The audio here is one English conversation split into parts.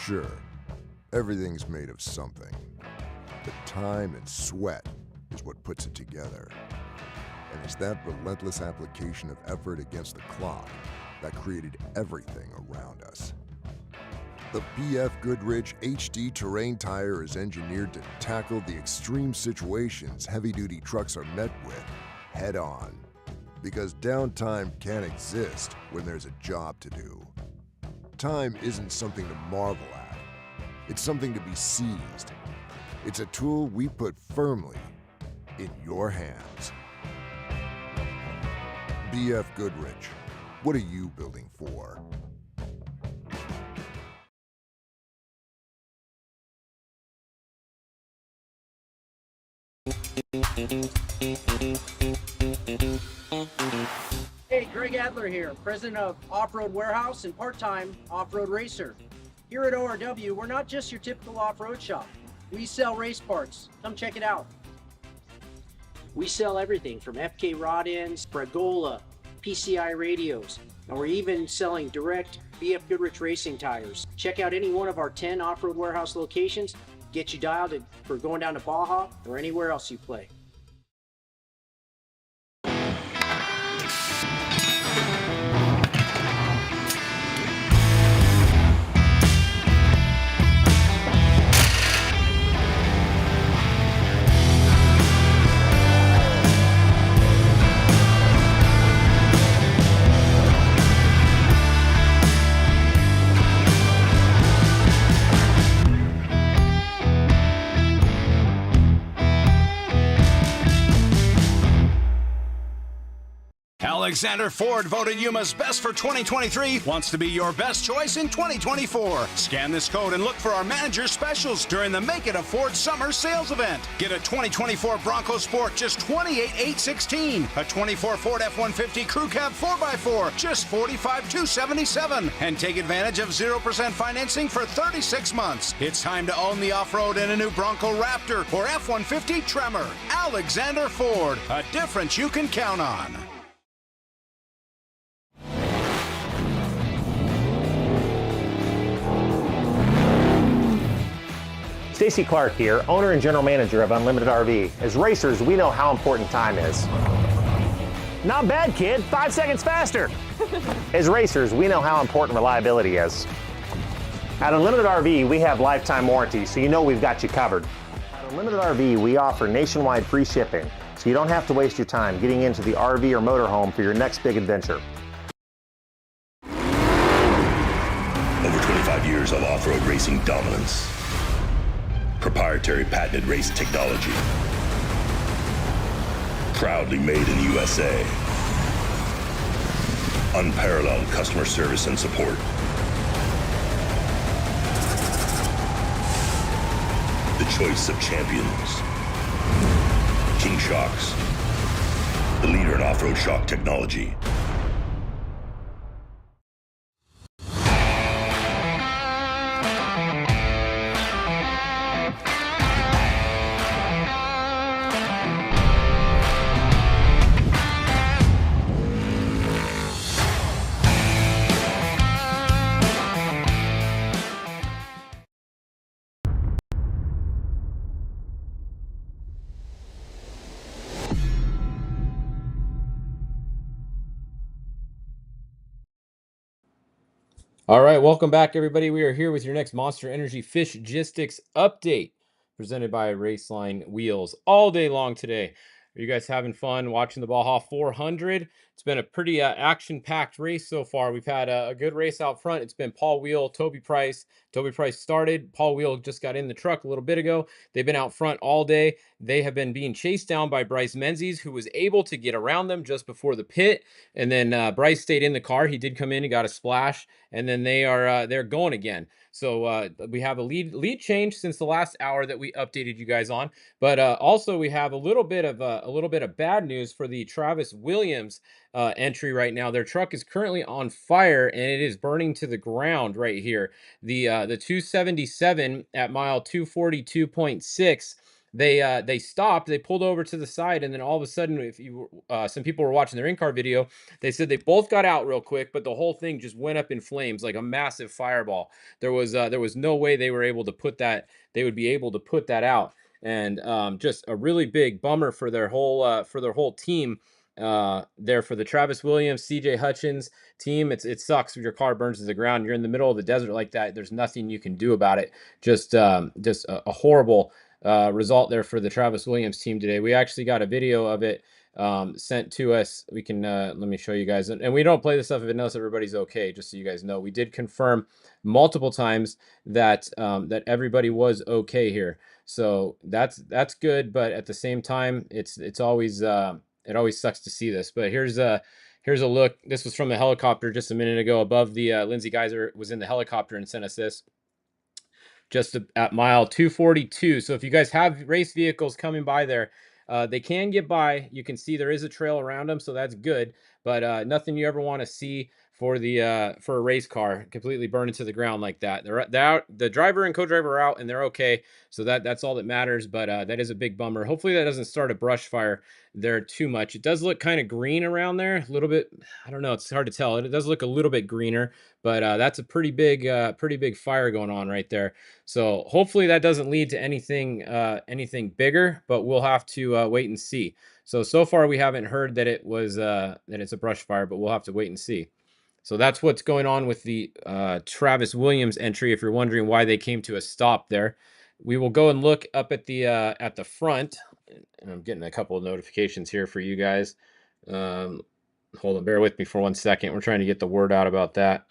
Sure, everything's made of something, but time and sweat is what puts it together. And it's that relentless application of effort against the clock that created everything around us. The BF Goodrich HD Terrain Tire is engineered to tackle the extreme situations heavy-duty trucks are met with head-on. Because downtime can't exist when there's a job to do. Time isn't something to marvel at. It's something to be seized. It's a tool we put firmly in your hands. BF Goodrich, what are you building for? Hey, Greg Adler here, president of Off-Road Warehouse and part-time off-road racer. Here at ORW, we're not just your typical off-road shop. We sell race parts. Come check it out. We sell everything from FK rod ends, Bragola, PCI radios, and we're even selling direct BF Goodrich racing tires. Check out any one of our 10 Off-Road Warehouse locations. Get you dialed for going down to Baja or anywhere else you play. Alexander Ford voted Yuma's best for 2023, wants to be your best choice in 2024. Scan this code and look for our manager specials during the Make It a Ford Summer Sales Event. Get a 2024 Bronco Sport, just $28,816. A 24 Ford F-150 Crew Cab 4x4, just $45,277. And take advantage of 0% financing for 36 months. It's time to own the off-road in a new Bronco Raptor or F-150 Tremor. Alexander Ford, a difference you can count on. Stacy Clark here, owner and general manager of Unlimited RV. As racers, we know how important time is. Not bad, kid. 5 seconds faster. As racers, we know how important reliability is. At Unlimited RV, we have lifetime warranty, so you know we've got you covered. At Unlimited RV, we offer nationwide free shipping, so you don't have to waste your time getting into the RV or motorhome for your next big adventure. Over 25 years of off-road racing dominance. Proprietary patented race technology. Proudly made in the USA. Unparalleled customer service and support. The choice of champions. King Shocks. The leader in off-road shock technology. All right, welcome back, everybody. We are here with your next Monster Energy Fishgistics update, presented by Raceline Wheels all day long today. Are you guys having fun watching the Baja 400? It's been a pretty action-packed race so far. We've had a good race out front. It's been Paul Wheel, Toby Price. Toby Price started. Paul Wheel just got in the truck a little bit ago. They've been out front all day. They have been being chased down by Bryce Menzies, who was able to get around them just before the pit. And then Bryce stayed in the car. He did come in. He got a splash. And then they're going again. So we have a lead change since the last hour that we updated you guys on. But also we have a little bit of bad news for the Travis Williams entry right now. Their truck is currently on fire and it is burning to the ground right here. The 277 at mile 242.6 they stopped, they pulled over to the side, and then all of a sudden, if you some people were watching their in-car video, they said they both got out real quick, but the whole thing just went up in flames like a massive fireball. There was no way they were able to put that, they would be able to put that out. And just a really big bummer for their whole team there, for the Travis Williams, CJ Hutchins team. It sucks if your car burns to the ground. You're in the middle of the desert like that. There's nothing you can do about it. Just a horrible result there for the Travis Williams team today. We actually got a video of it sent to us. We can let me show you guys, and we don't play this stuff unless everybody's okay, just so you guys know. We did confirm multiple times that that everybody was okay here, so that's good. But at the same time, it's always it always sucks to see this. But here's a look. This was from the helicopter just a minute ago above the Lindsey Geyser was in the helicopter and sent us this just at mile 242. So if you guys have race vehicles coming by there, they can get by. You can see there is a trail around them, so that's good. But nothing you ever want to see for the for a race car completely burning to the ground like that. They're out. The driver and co-driver are out, and they're okay. So that's all that matters. But that is a big bummer. Hopefully that doesn't start a brush fire there too much. It does look kind of green around there, a little bit. I don't know. It's hard to tell. It does look a little bit greener, but that's a pretty big fire going on right there. So hopefully that doesn't lead to anything bigger, but we'll have to wait and see. So far we haven't heard that it was that it's a brush fire, but we'll have to wait and see. So that's what's going on with the Travis Williams entry. If you're wondering why they came to a stop there, we will go and look up at the front. And I'm getting a couple of notifications here for you guys. Hold on, bear with me for 1 second. We're trying to get the word out about that.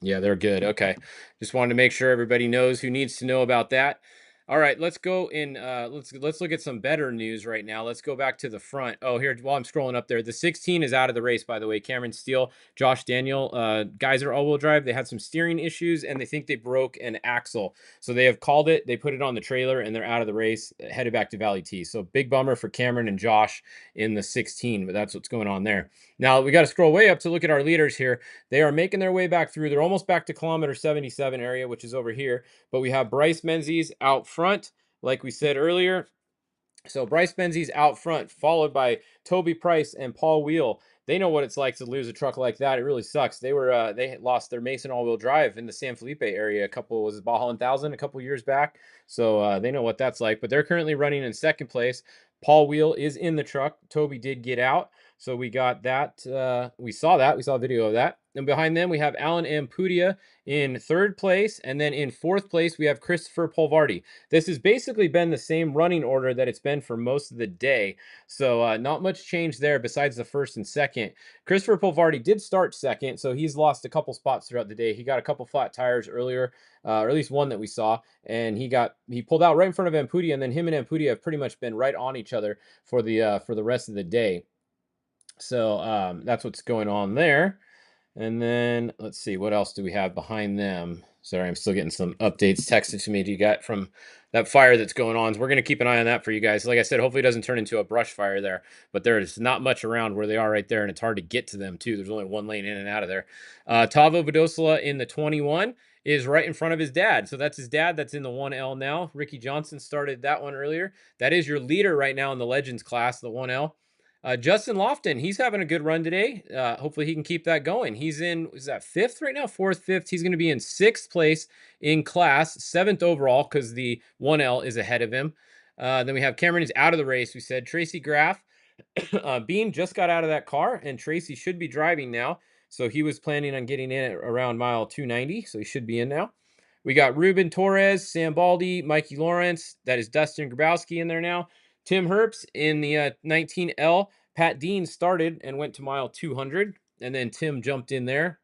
Yeah, they're good. Okay. Just wanted to make sure everybody knows who needs to know about that. All right, let's go in. Let's look at some better news right now. Let's go back to the front. Oh, here, while I'm scrolling up there, the 16 is out of the race, by the way. Cameron Steele, Josh Daniel, Geyser all-wheel drive. They had some steering issues, and they think they broke an axle. So they have called it. They put it on the trailer, and they're out of the race, headed back to Valley T. So big bummer for Cameron and Josh in the 16, but that's what's going on there. Now, we got to scroll way up to look at our leaders here. They are making their way back through. They're almost back to kilometer 77 area, which is over here. But we have Bryce Menzies out front, like we said earlier. So Bryce Menzies out front, followed by Toby Price and Paul Wheel. They know what it's like to lose a truck like that. It really sucks. They lost their Mason all-wheel drive in the San Felipe area. Baja 1000 a couple years back. So they know what that's like. But they're currently running in second place. Paul Wheel is in the truck. Toby did get out. So we got that. We saw a video of that. And behind them, we have Alan Ampudia in third place. And then in fourth place, we have Christopher Polvardi. This has basically been the same running order that it's been for most of the day. So not much change there besides the first and second. Christopher Polvardi did start second, so he's lost a couple spots throughout the day. He got a couple flat tires earlier, or at least one that we saw. And he pulled out right in front of Ampudia. And then him and Ampudia have pretty much been right on each other for the rest of the day. So that's what's going on there. And then let's see, what else do we have behind them? Sorry, I'm still getting some updates texted to me. Do you got from that fire that's going on? So we're going to keep an eye on that for you guys. Like I said, hopefully it doesn't turn into a brush fire there, but there's not much around where they are right there, and it's hard to get to them too. There's only one lane in and out of there. Tavo Vidosla in the 21 is right in front of his dad. So that's his dad. That's in the 1L now. Ricky Johnson started that one earlier. That is your leader right now in the Legends class, the 1L. Justin Lofton, he's having a good run today. Hopefully he can keep that going. He's in, is that fifth right now? Fourth, fifth. He's going to be in sixth place in class, seventh overall, because the 1L is ahead of him. Then we have Cameron is out of the race. We said Tracy Graff. Bean just got out of that car, and Tracy should be driving now. So he was planning on getting in at around mile 290, so he should be in now. We got Ruben Torres, Sam Baldy, Mikey Lawrence. That is Dustin Grabowski in there now. Tim Herbst in the 19L. Pat Dean started and went to mile 200, and then Tim jumped in there.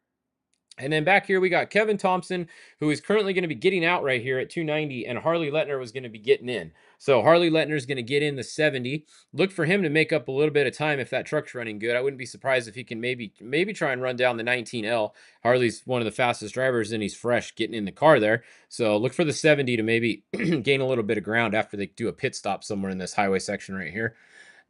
And then back here, we got Kevin Thompson, who is currently going to be getting out right here at 290, and Harley Lettner was going to be getting in. So Harley Lettner is going to get in the 70. Look for him to make up a little bit of time if that truck's running good. I wouldn't be surprised if he can maybe try and run down the 19L. Harley's one of the fastest drivers, and he's fresh getting in the car there. So look for the 70 to maybe gain a little bit of ground after they do a pit stop somewhere in this highway section right here.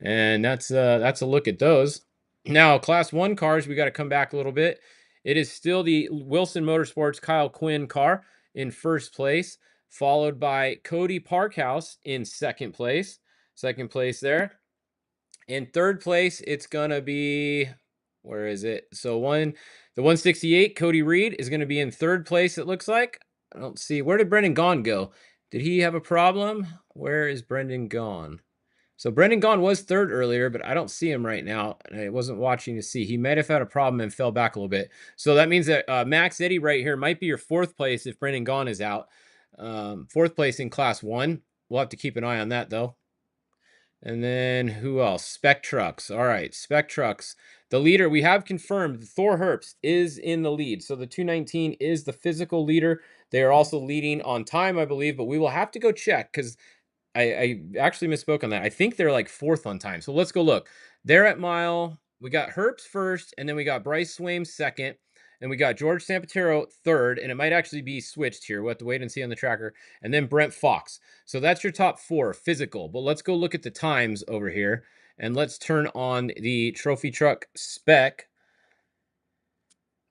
And that's a look at those. Now, Class 1 cars, we got to come back a little bit. It is still the Wilson Motorsports Kyle Quinn car in first place, followed by Cody Parkhouse in second place. Second place there. In third place, it's going to be, where is it? So the 168, Cody Reed, is going to be in third place, it looks like. I don't see. Where did Brendan Gaughan go? Did he have a problem? Where is Brendan Gaughan? So Brendan Gaughan was third earlier, but I don't see him right now. And I wasn't watching to see. He might have had a problem and fell back a little bit. So that means that Max Eddy right here might be your fourth place if Brendan Gaughan is out. Fourth place in Class 1. We'll have to keep an eye on that, though. And then who else? Spec Trucks. All right, Spec Trucks. The leader, we have confirmed Thor Herbst is in the lead. So the 219 is the physical leader. They are also leading on time, I believe, but we will have to go check because I actually misspoke on that. I think they're like fourth on time. So let's go look. They're at mile. We got Herbst first, and then we got Bryce Swaim second, and we got George Sampatero third, and it might actually be switched here. We'll have to wait and see on the tracker. And then Brent Fox. So that's your top four physical. But let's go look at the times over here, and let's turn on the trophy truck spec.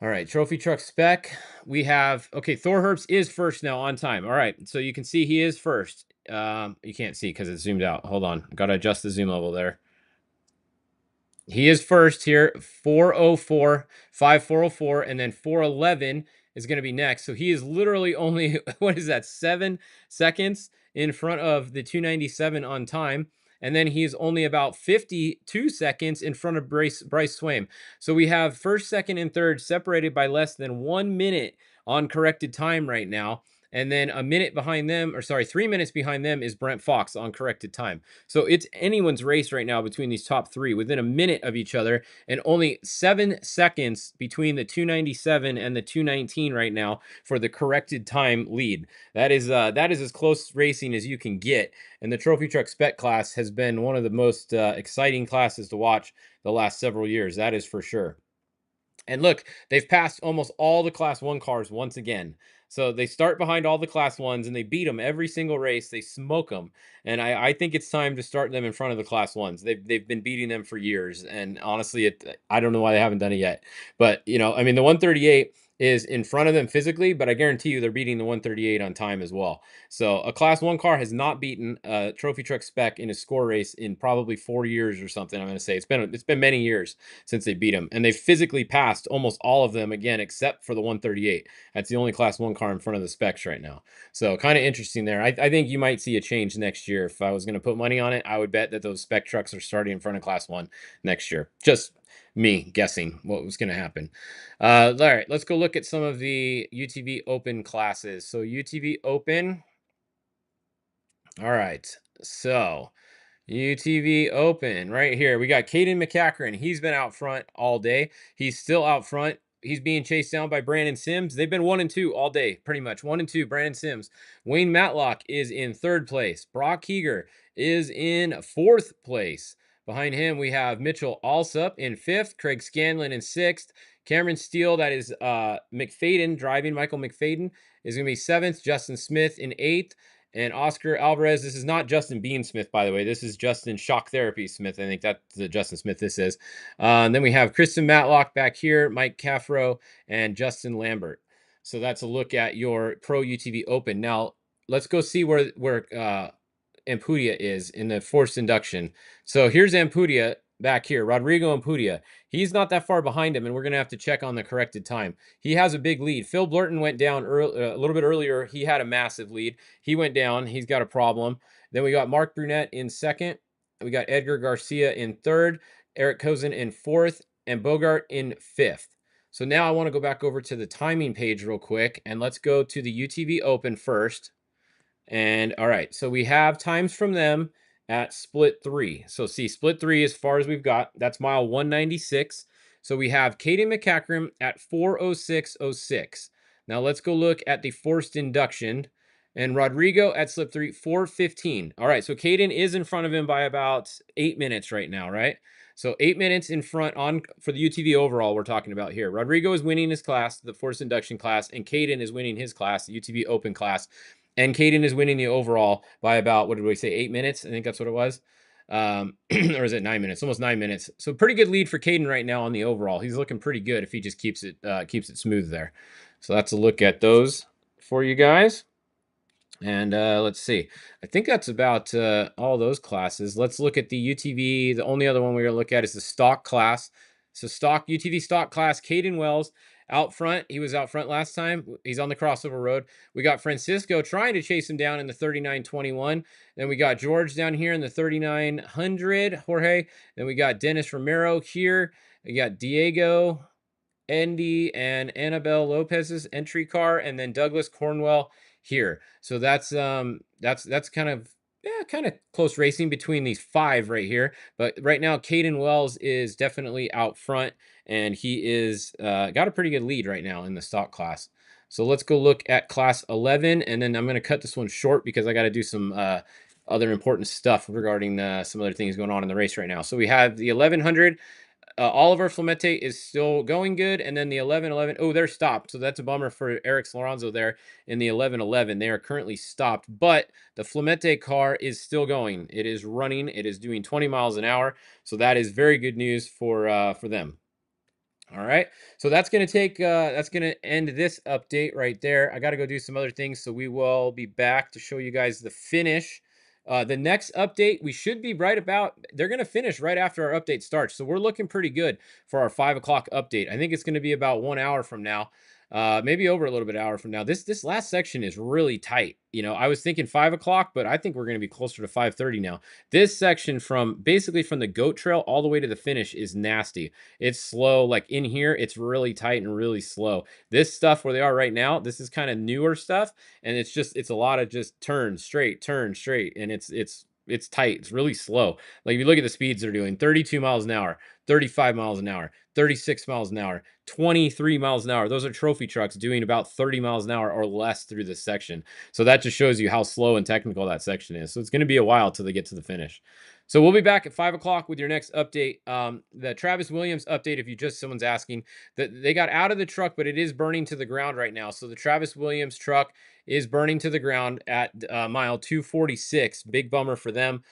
All right, trophy truck spec. We have, okay, Thor Herbst is first now on time. All right, so you can see he is first. You can't see because it's zoomed out. Hold on, got to adjust the zoom level there. He is first here, 4:04, 5:404, and then 4:11 is going to be next. So he is literally only, what is that, 7 seconds in front of the 297 on time. And then he's only about 52 seconds in front of Bryce Swaim. So we have first, second, and third separated by less than 1 minute on corrected time right now. And then a minute behind them, or sorry, 3 minutes behind them is Brent Fox on corrected time. So it's anyone's race right now between these top three within a minute of each other, and only 7 seconds between the 297 and the 219 right now for the corrected time lead. That is as close racing as you can get. And the Trophy Truck Spec class has been one of the most exciting classes to watch the last several years. That is for sure. And look, they've passed almost all the Class 1 cars once again. So they start behind all the Class 1s, and they beat them every single race. They smoke them. And I think it's time to start them in front of the Class 1s. They've been beating them for years. And honestly, I don't know why they haven't done it yet. But, you know, I mean, the 138 is in front of them physically, but I guarantee you they're beating the 138 on time as well. So a Class 1 car has not beaten a Trophy Truck Spec in a SCORE race in probably 4 years or something. I'm going to say it's been many years since they beat them, and they've physically passed almost all of them again, except for the 138. That's the only Class 1 car in front of the Specs right now. So kind of interesting there. I think you might see a change next year. If I was going to put money on it, I would bet that those Spec trucks are starting in front of Class 1 next year. Just me guessing what was going to happen. All right, let's go look at some of the UTV Open classes. So UTV Open. All right, so UTV Open right here. We got Caden McCachran. He's been out front all day. He's still out front. He's being chased down by Brandon Sims. They've been 1 and 2 all day, pretty much. 1 and 2, Brandon Sims. Wayne Matlock is in third place. Brock Heeger is in fourth place. Behind him, we have Mitchell Alsup in fifth, Craig Scanlon in sixth, Cameron Steele, that is McFadden, driving Michael McFadden, is going to be seventh, Justin Smith in eighth, and Oscar Alvarez. This is not Justin Bean Smith, by the way. This is Justin Shock Therapy Smith. I think that's the Justin Smith this is. And then we have Kristen Matlock back here, Mike Caffro, and Justin Lambert. So that's a look at your Pro UTV Open. Now, let's go see where Ampudia is in the forced induction. So here's Ampudia back here, Rodrigo Ampudia. He's not that far behind him, and we're going to have to check on the corrected time. He has a big lead. Phil Blurton went down a little bit earlier. He had a massive lead. He went down. He's got a problem. Then we got Mark Brunette in second. We got Edgar Garcia in third, Eric Cozen in fourth, and Bogart in fifth. So now I want to go back over to the timing page real quick, and let's go to the UTV Open first. And all right, so we have times from them at split 3. So see, split 3 as far as we've got, that's mile 196. So we have Caden McCachran at 4:06:06. Now let's go look at the forced induction, and Rodrigo at slip 3, 4:15. All right, so Caden is in front of him by about 8 minutes right now, right? So 8 minutes in front on for the UTV overall we're talking about here. Rodrigo is winning his class, the forced induction class, and Caden is winning his class, the UTV Open class. And Caden is winning the overall by about, what did we say, 8 minutes? I think that's what it was. Or is it 9 minutes? Almost 9 minutes. So pretty good lead for Caden right now on the overall. He's looking pretty good if he just keeps it smooth there. So that's a look at those for you guys. And let's see. I think that's about all those classes. Let's look at the UTV. The only other one we're going to look at is the stock class. So stock UTV stock class, Caden Wells out front. He was out front last time. He's on the crossover road. We got Francisco trying to chase him down in the 3921. Then we got George down here in the 3900, Jorge. Then we got Dennis Romero here. We got Diego, Andy, and Annabelle Lopez's entry car, and then Douglas Cornwell here. So that's kind of close racing between these 5 right here. But right now, Caden Wells is definitely out front, and he is got a pretty good lead right now in the stock class. So let's go look at class 11, and then I'm going to cut this one short because I got to do some other important stuff regarding some other things going on in the race right now. So we have the 1100. Oliver Flamete is still going good, and then the 1111. Oh, they're stopped, so that's a bummer for Eric Lorenzo there in the 1111. They are currently stopped, but the Flamete car is still going. It is running. It is doing 20 miles an hour, so that is very good news for them. All right, so that's going to end this update right there. I got to go do some other things, so we will be back to show you guys the finish. The next update, we should be right about, they're going to finish right after our update starts. So we're looking pretty good for our 5 o'clock update. I think it's going to be about 1 hour from now. Maybe over a little bit hour from now. This last section is really tight. You know, I was thinking 5 o'clock, but I think we're going to be closer to 5:30 now. This section basically from the goat trail all the way to the finish is nasty. It's slow. Like in here, it's really tight and really slow. This stuff where they are right now, this is kind of newer stuff, and it's a lot of just turn straight, and it's tight. It's really slow. Like if you look at the speeds they're doing, 32 miles an hour, 35 miles an hour, 36 miles an hour, 23 miles an hour. Those are trophy trucks doing about 30 miles an hour or less through this section. So that just shows you how slow and technical that section is. So it's going to be a while till they get to the finish. So we'll be back at 5 o'clock with your next update. The Travis Williams update, if someone's asking, that they got out of the truck, but it is burning to the ground right now. So the Travis Williams truck is burning to the ground at mile 246. Big bummer for them.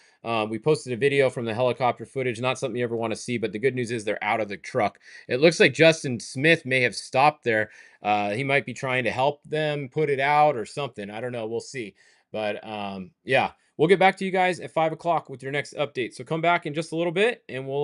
We posted a video from the helicopter footage, not something you ever want to see, but the good news is they're out of the truck. It looks like Justin Smith may have stopped there. He might be trying to help them put it out or something. I don't know. We'll see. But yeah, we'll get back to you guys at 5 o'clock with your next update. So come back in just a little bit and we'll